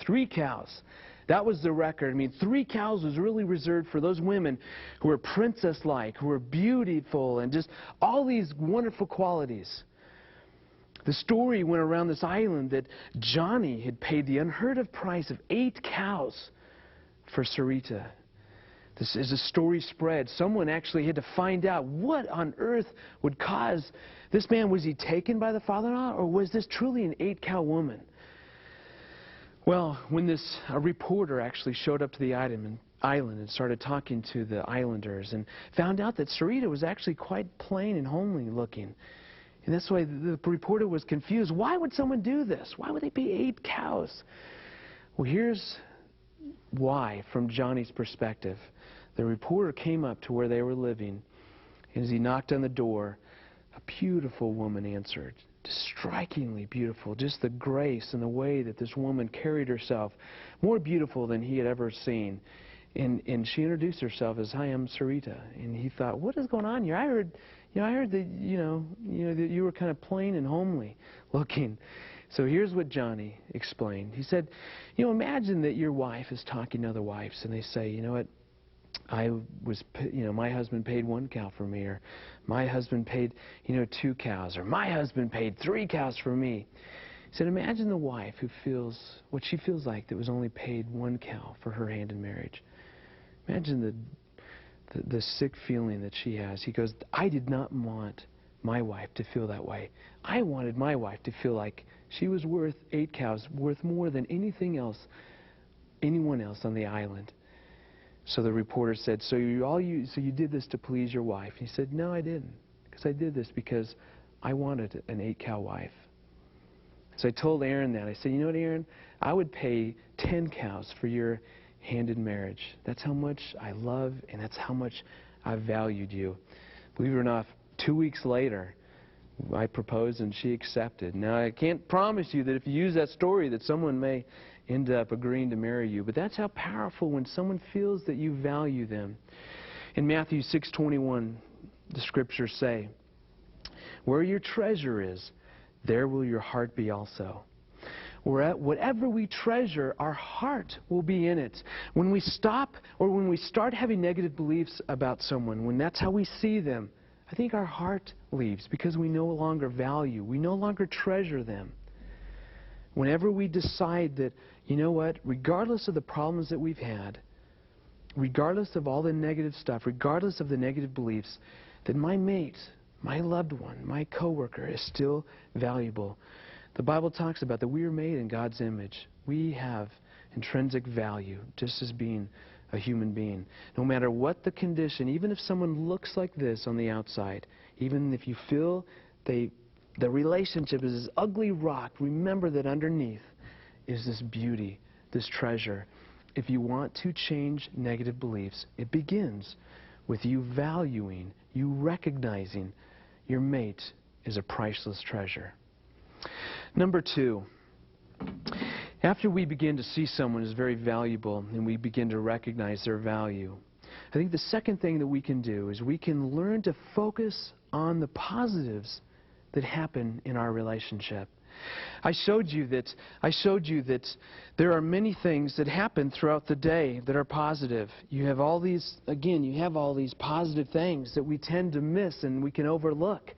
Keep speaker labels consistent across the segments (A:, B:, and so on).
A: 3 cows. That was the record. I mean, 3 cows was really reserved for those women who were princess-like, who were beautiful, and just all these wonderful qualities. The story went around this island that Johnny had paid the unheard-of price of 8 cows for Sarita. This is a story spread. Someone actually had to find out what on earth would cause this man. Was he taken by the father-in-law, or was this truly an 8-cow woman? Well, when a reporter actually showed up to the island and started talking to the islanders and found out that Sarita was actually quite plain and homely looking. And that's why the reporter was confused. Why would someone do this? Why would they pay 8 cows? Well, here's why from Johnny's perspective. The reporter came up to where they were living, and as he knocked on the door, a beautiful woman answered. Just strikingly beautiful. Just the grace and the way that this woman carried herself, more beautiful than he had ever seen. And she introduced herself as, "Hi, I'm Sarita." And he thought, what is going on here? I heard that that you were kind of plain and homely looking. So here's what Johnny explained. He said, imagine that your wife is talking to other wives, and they say, you know what, my husband paid 1 cow for me, or my husband paid, 2 cows, or my husband paid 3 cows for me. He said, imagine the wife who feels what she feels like that was only paid 1 cow for her hand in marriage. Imagine the sick feeling that she has. He goes, I did not want my wife to feel that way. I wanted my wife to feel like she was worth 8 cows, worth more than anything else, anyone else on the island. So the reporter said, so you did this to please your wife? He said, no, I didn't. Because I did this because I wanted an 8-cow wife. So I told Aaron that. I said, you know what, Aaron? I would pay 10 cows for your hand in marriage. That's how much I love, and that's how much I valued you. Believe it or not, 2 weeks later, I proposed and she accepted. Now, I can't promise you that if you use that story that someone may end up agreeing to marry you, but that's how powerful when someone feels that you value them. In Matthew 6:21, the scriptures say, where your treasure is, there will your heart be also. Whatever we treasure, our heart will be in it. When we stop or when we start having negative beliefs about someone, when that's how we see them, I think our heart leaves because we no longer value, we no longer treasure them. Whenever we decide that, you know what, regardless of the problems that we've had, regardless of all the negative stuff, regardless of the negative beliefs, that my mate, my loved one, my coworker is still valuable. The Bible talks about that we are made in God's image. We have intrinsic value just as being a human being. No matter what the condition, even if someone looks like this on the outside, even if you feel the relationship is this ugly rock, remember that underneath is this beauty, this treasure. If you want to change negative beliefs, it begins with you valuing, you recognizing your mate is a priceless treasure. Number 2, after we begin to see someone as very valuable and we begin to recognize their value, I think the second thing that we can do is we can learn to focus on the positives that happen in our relationship. I showed you that there are many things that happen throughout the day that are positive. You have all these positive things that we tend to miss and we can overlook.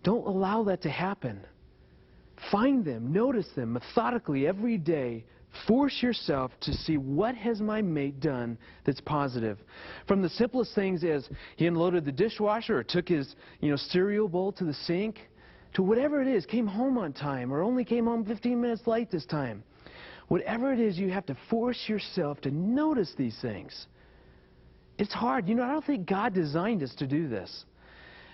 A: Don't allow that to happen. Find them, notice them methodically every day. Force yourself to see what has my mate done that's positive. From the simplest things as he unloaded the dishwasher or took his cereal bowl to the sink, to whatever it is, came home on time or only came home 15 minutes late this time. Whatever it is, you have to force yourself to notice these things. It's hard. I don't think God designed us to do this.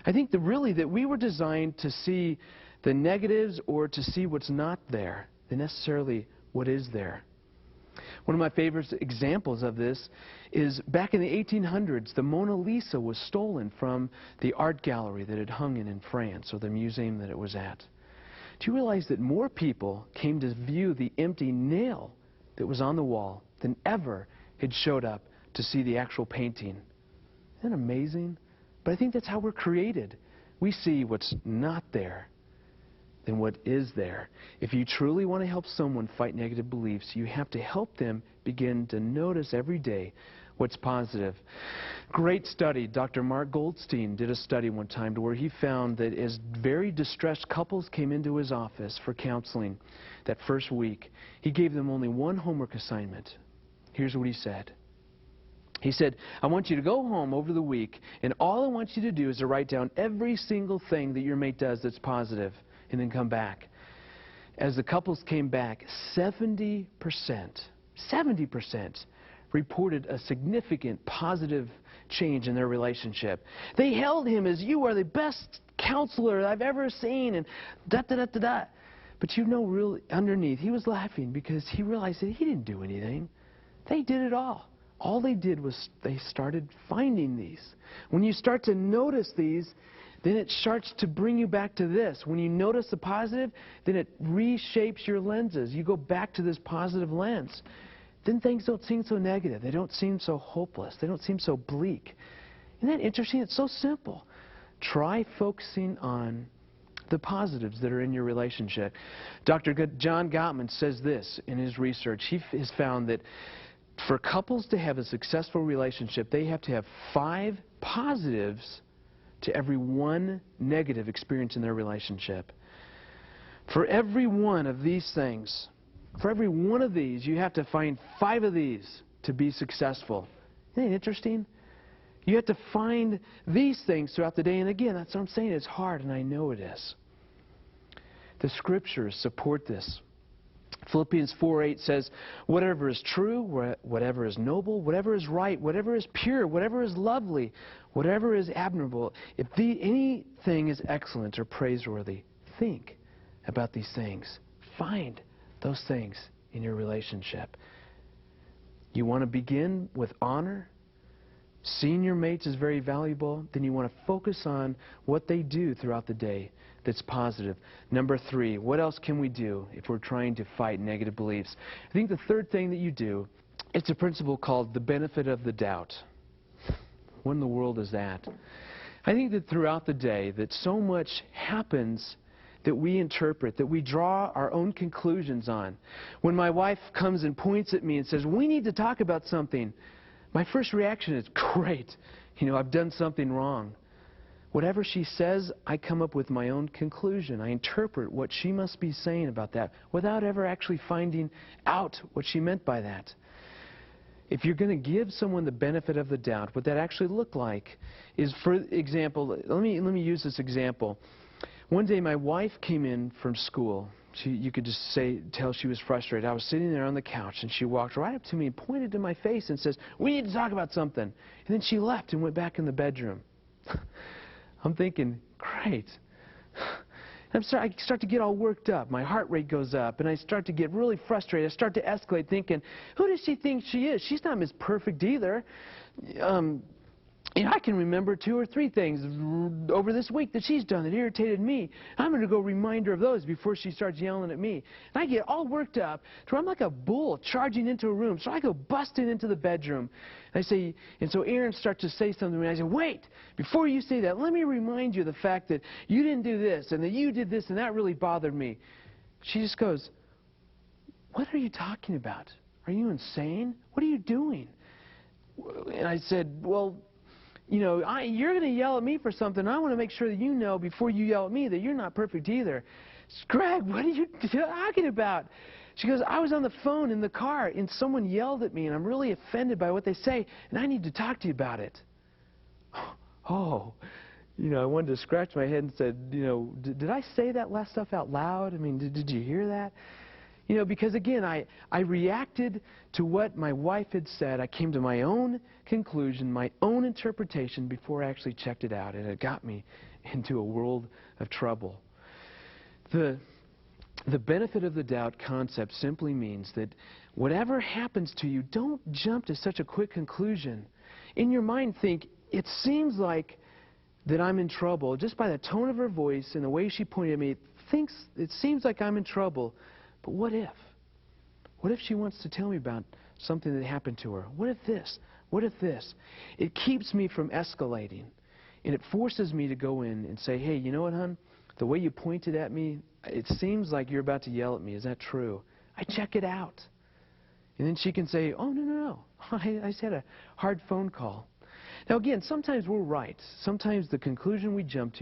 A: I think that we were designed to see the negatives or to see what's not there than necessarily what is there. One of my favorite examples of this is back in the 1800s, the Mona Lisa was stolen from the art gallery that had hung in France, or the museum that it was at. Do you realize that more people came to view the empty nail that was on the wall than ever had showed up to see the actual painting? Isn't that amazing? But I think that's how we're created. We see what's not there. than what is there. If you truly want to help someone fight negative beliefs, you have to help them begin to notice every day what's positive. Great study. Dr. Mark Goldstein did a study one time to where he found that as very distressed couples came into his office for counseling that first week, he gave them only one homework assignment. Here's what he said. He said, I want you to go home over the week, and all I want you to do is to write down every single thing that your mate does that's positive, and then come back. As the couples came back, 70% reported a significant positive change in their relationship. They held him as, you are the best counselor I've ever seen, and da-da-da-da-da. But you know, really, underneath, he was laughing because he realized that he didn't do anything. They did it all. All they did was they started finding these. When you start to notice these, then it starts to bring you back to this. When you notice the positive, then it reshapes your lenses. You go back to this positive lens. Then things don't seem so negative. They don't seem so hopeless. They don't seem so bleak. Isn't that interesting? It's so simple. Try focusing on the positives that are in your relationship. Dr. John Gottman says this in his research. He has found that for couples to have a successful relationship, they have to have 5 positives to every 1 negative experience in their relationship. For every one of these things, for every one of these, you have to find 5 of these to be successful. Isn't that interesting? You have to find these things throughout the day. And again, that's what I'm saying. It's hard, and I know it is. The Scriptures support this. Philippians 4:8 says, whatever is true, whatever is noble, whatever is right, whatever is pure, whatever is lovely, whatever is admirable, if anything is excellent or praiseworthy, think about these things. Find those things in your relationship. You want to begin with honor? Seeing your mates is very valuable. Then you want to focus on what they do throughout the day that's positive. Number 3, what else can we do if we're trying to fight negative beliefs? I think the third thing that you do, it's a principle called the benefit of the doubt. What in the world is that? I think that throughout the day that so much happens that we interpret, that we draw our own conclusions on. When my wife comes and points at me and says, we need to talk about something, my first reaction is, great, I've done something wrong. Whatever she says, I come up with my own conclusion. I interpret what she must be saying about that without ever actually finding out what she meant by that. If you're going to give someone the benefit of the doubt, what that actually look like is, for example, let me use this example. One day my wife came in from school. You could just tell she was frustrated. I was sitting there on the couch, and she walked right up to me and pointed to my face and says, we need to talk about something. And then she left and went back in the bedroom. I'm thinking, great. I start to get all worked up. My heart rate goes up, and I start to get really frustrated. I start to escalate, thinking, who does she think she is? She's not Miss Perfect either. I can remember 2 or 3 things over this week that she's done that irritated me. I'm going to go remind her of those before she starts yelling at me. And I get all worked up to where I'm like a bull charging into a room. So I go busting into the bedroom. And so Erin starts to say something to me. And I say, wait, before you say that, let me remind you of the fact that you didn't do this and that you did this and that really bothered me. She just goes, what are you talking about? Are you insane? What are you doing? And I said, well, you're going to yell at me for something. I want to make sure that you know before you yell at me that you're not perfect either. Greg, what are you talking about? She goes, I was on the phone in the car, and someone yelled at me, and I'm really offended by what they say, and I need to talk to you about it. Oh, I wanted to scratch my head and said, did I say that last stuff out loud? I mean, did you hear that? Because again, I reacted to what my wife had said. I came to my own conclusion, my own interpretation before I actually checked it out, and it got me into a world of trouble. The benefit of the doubt concept simply means that whatever happens to you, don't jump to such a quick conclusion. In your mind, think, it seems like that I'm in trouble. Just by the tone of her voice and the way she pointed at me, it seems like I'm in trouble. But what if? What if she wants to tell me about something that happened to her? What if this? What if this? It keeps me from escalating. And it forces me to go in and say, hey, you know what, hon? The way you pointed at me, it seems like you're about to yell at me. Is that true? I check it out. And then she can say, oh, no, no, no. I just had a hard phone call. Now, again, sometimes we're right. Sometimes the conclusion we jump to